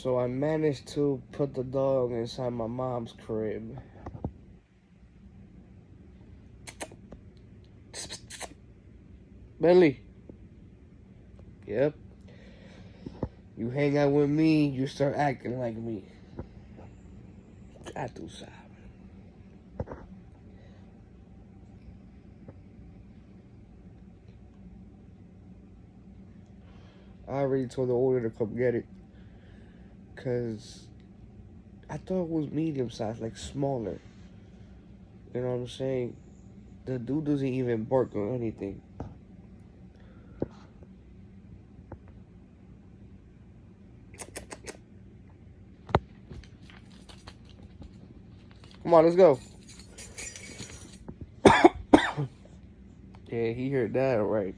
So I managed to put the dog inside my mom's crib. Billy. Yep. You hang out with me, you start acting like me. Ya tú sabes. I already told the owner to come get it. Because I thought it was medium size, like smaller. You know what I'm saying? The dude doesn't even bark or anything. Come on, let's go. Yeah, he heard that, all right.